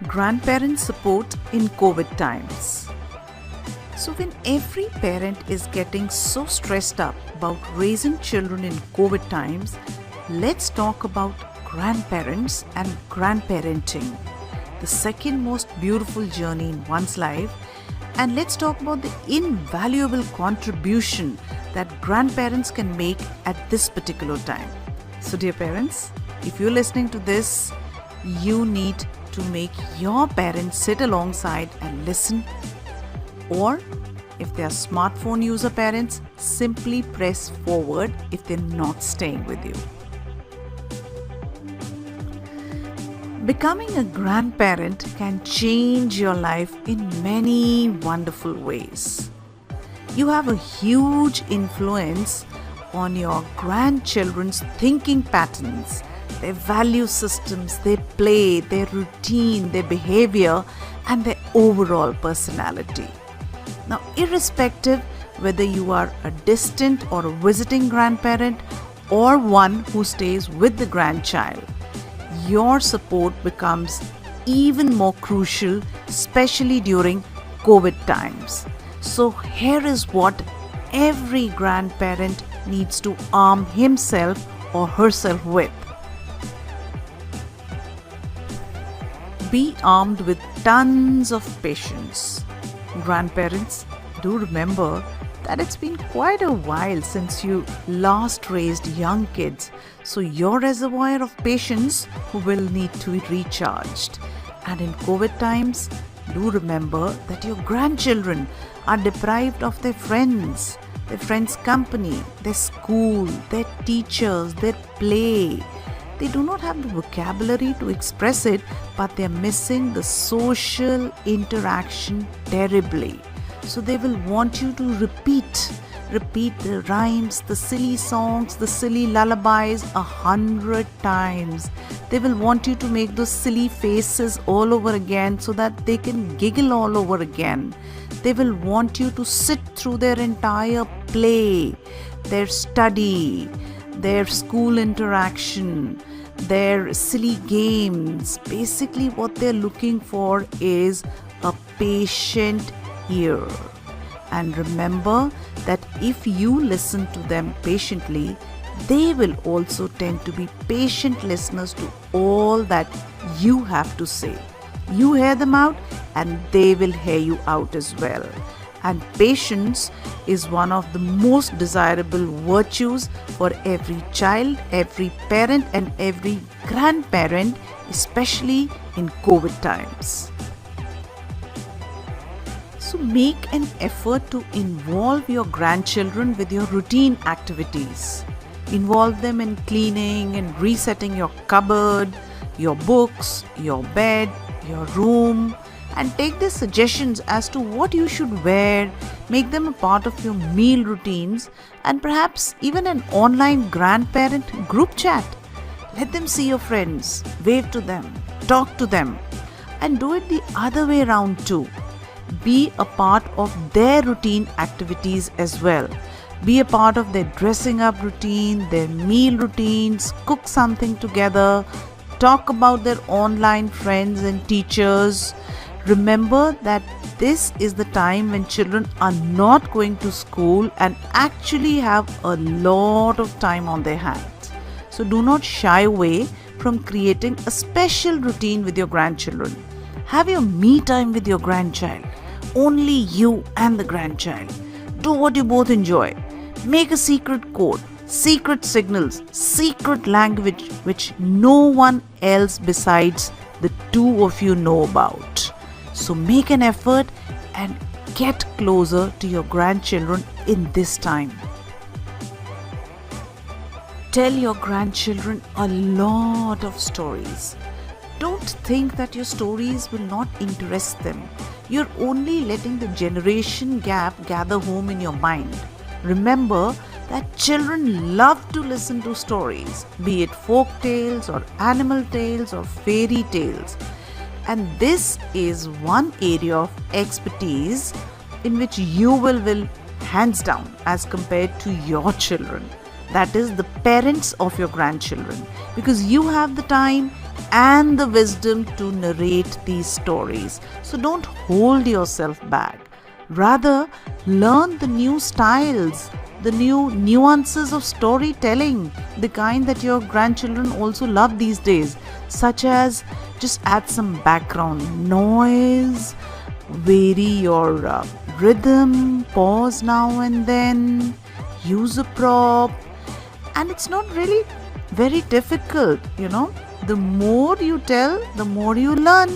Grandparent support in COVID times. So when every parent is getting so stressed up about raising children in COVID times, let's talk about grandparents and grandparenting, the second most beautiful journey in one's life. And let's talk about the invaluable contribution that grandparents can make at this particular time. So dear parents, if you're listening to this, you need to make your parents sit alongside and listen. Or if they are smartphone user parents, simply press forward if they're not staying with you. Becoming a grandparent can change your life in many wonderful ways. You have a huge influence on your grandchildren's thinking patterns, their value systems, their play, their routine, their behavior, and their overall personality. Now, irrespective whether you are a distant or a visiting grandparent or one who stays with the grandchild, your support becomes even more crucial, especially during COVID times. So here is what every grandparent needs to arm himself or herself with. Be armed with tons of patience. Grandparents, do remember that it's been quite a while since you last raised young kids, so your reservoir of patience will need to be recharged. And in COVID times, do remember that your grandchildren are deprived of their friends company, their school, their teachers, their play. They do not have the vocabulary to express it, but they are missing the social interaction terribly. So they will want you to repeat the rhymes, the silly songs, the silly lullabies 100 times. They will want you to make those silly faces all over again so that they can giggle all over again. They will want you to sit through their entire play, their study, their school interaction, their silly games. Basically, what they're looking for is a patient ear. And remember that if you listen to them patiently, they will also tend to be patient listeners to all that you have to say. You hear them out and they will hear you out as well. And patience is one of the most desirable virtues for every child, every parent, and every grandparent, especially in COVID times. So make an effort to involve your grandchildren with your routine activities. Involve them in cleaning and resetting your cupboard, your books, your bed, your room, and take their suggestions as to what you should wear. Make them a part of your meal routines and perhaps even an online grandparent group chat. Let them see your friends, wave to them, talk to them, and do it the other way around too. Be a part of their routine activities as well. Be a part of their dressing up routine, their meal routines, cook something together, talk about their online friends and teachers. Remember that this is the time when children are not going to school and actually have a lot of time on their hands. So do not shy away from creating a special routine with your grandchildren. Have your me time with your grandchild. Only you and the grandchild. Do what you both enjoy. Make a secret code, secret signals, secret language which no one else besides the two of you know about. So make an effort and get closer to your grandchildren in this time. Tell your grandchildren a lot of stories. Don't think that your stories will not interest them. You're only letting the generation gap gather home in your mind. Remember that children love to listen to stories, be it folk tales or animal tales or fairy tales. And this is one area of expertise in which you will hands down as compared to your children. That is the parents of your grandchildren, because you have the time and the wisdom to narrate these stories. So don't hold yourself back. Rather, learn the new styles, the new nuances of storytelling, the kind that your grandchildren also love these days, such as just add some background noise, vary your rhythm, pause now and then, use a prop, and it's not really very difficult, The more you tell, the more you learn.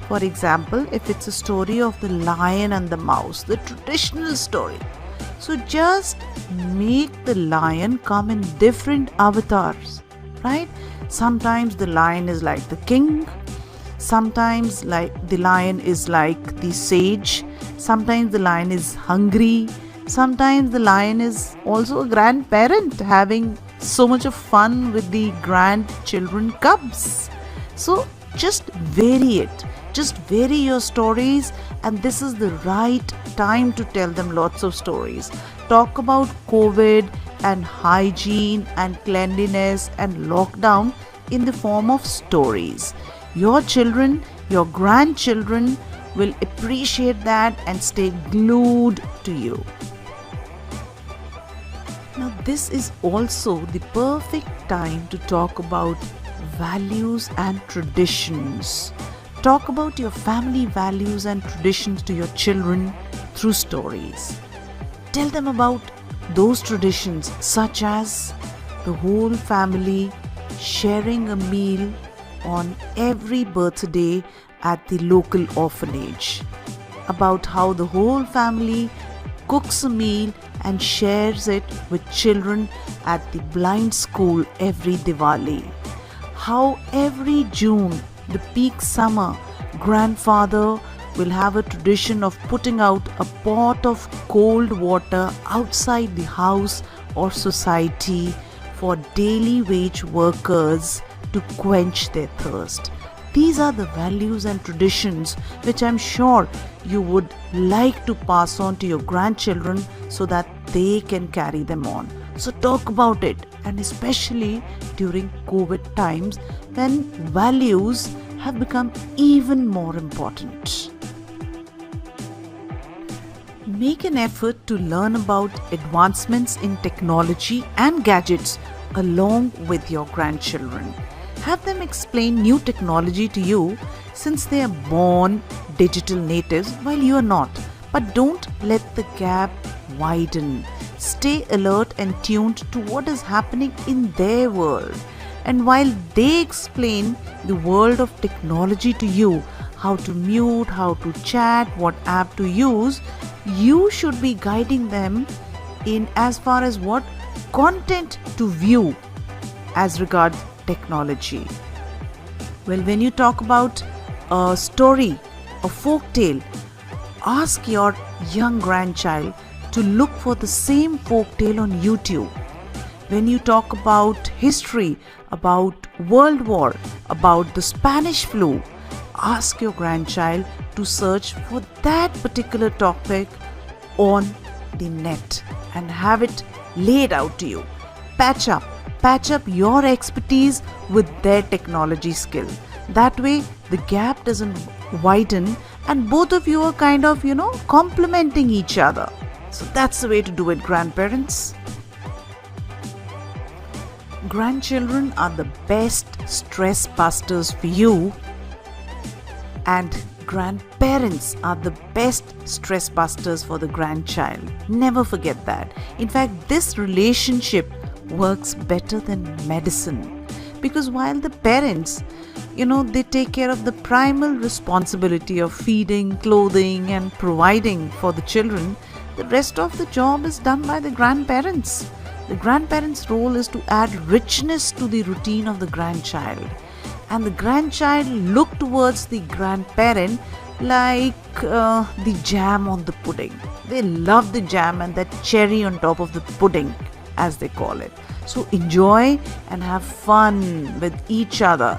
For example, if it's a story of the lion and the mouse, the traditional story, so just make the lion come in different avatars, right? Sometimes the lion is like the king, sometimes like the lion is like the sage, sometimes the lion is hungry, sometimes the lion is also a grandparent having so much of fun with the grandchildren cubs. So just vary it. Just vary your stories, and this is the right time to tell them lots of stories. Talk about COVID and hygiene and cleanliness and lockdown in the form of stories. Your children, your grandchildren will appreciate that and stay glued to you. Now, this is also the perfect time to talk about values and traditions. Talk about your family values and traditions to your children through stories. Tell them about those traditions, such as the whole family sharing a meal on every birthday at the local orphanage, about how the whole family cooks a meal and shares it with children at the blind school every Diwali, how every June, the peak summer, grandfather will have a tradition of putting out a pot of cold water outside the house or society for daily wage workers to quench their thirst. These are the values and traditions which I'm sure you would like to pass on to your grandchildren so that they can carry them on. So talk about it, and especially during COVID times when values have become even more important. Make an effort to learn about advancements in technology and gadgets along with your grandchildren. Have them explain new technology to you since they are born digital natives while you are not. But don't let the gap widen. Stay alert and tuned to what is happening in their world. And while they explain the world of technology to you, how to mute, how to chat, what app to use, you should be guiding them in as far as what content to view as regards technology. Well, when you talk about a story, a folk tale, ask your young grandchild to look for the same folk tale on YouTube. When you talk about history, about World War, about the Spanish flu, ask your grandchild to search for that particular topic on the net and have it laid out to you. Patch up your expertise with their technology skill. That way the gap doesn't widen and both of you are kind of, complementing each other. So that's the way to do it, grandparents. Grandchildren are the best stress busters for you, and grandparents are the best stress busters for the grandchild. Never forget that. In fact, this relationship works better than medicine, because while the parents, they take care of the primal responsibility of feeding, clothing and providing for the children, the rest of the job is done by the grandparents. The grandparents' role is to add richness to the routine of the grandchild, and the grandchild look towards the grandparent like the jam on the pudding. They love the jam and that cherry on top of the pudding, as they call it. So enjoy and have fun with each other.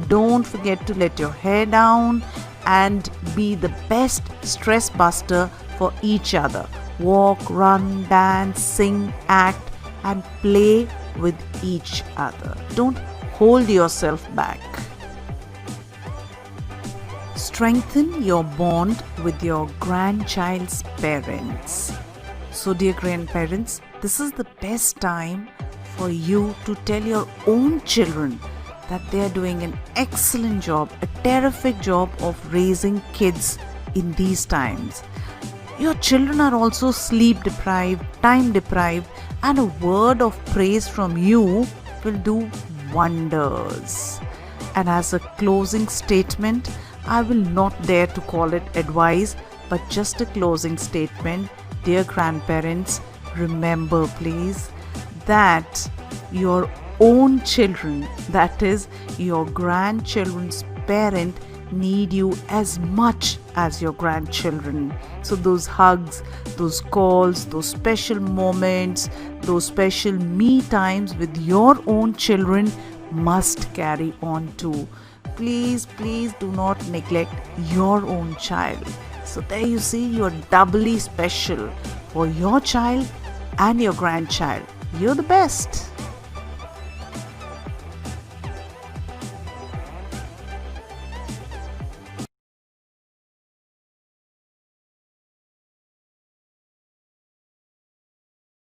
Don't forget to let your hair down and be the best stress buster for each other. Walk, run, dance, sing, act and play with each other. Don't hold yourself back. strengthen your bond with your grandchild's parents. So, dear grandparents, this is the best time for you to tell your own children that they are doing an excellent job, a terrific job of raising kids in these times. Your children are also sleep deprived, time deprived, and a word of praise from you will do wonders. And as a closing statement, I will not dare to call it advice, but just a closing statement. Dear grandparents, remember please that your own children, that is your grandchildren's parent, need you as much as your grandchildren. So those hugs, those calls, those special moments, those special me times with your own children must carry on too. Please do not neglect your own child. So there you see, you are doubly special for your child and your grandchild. You're the best.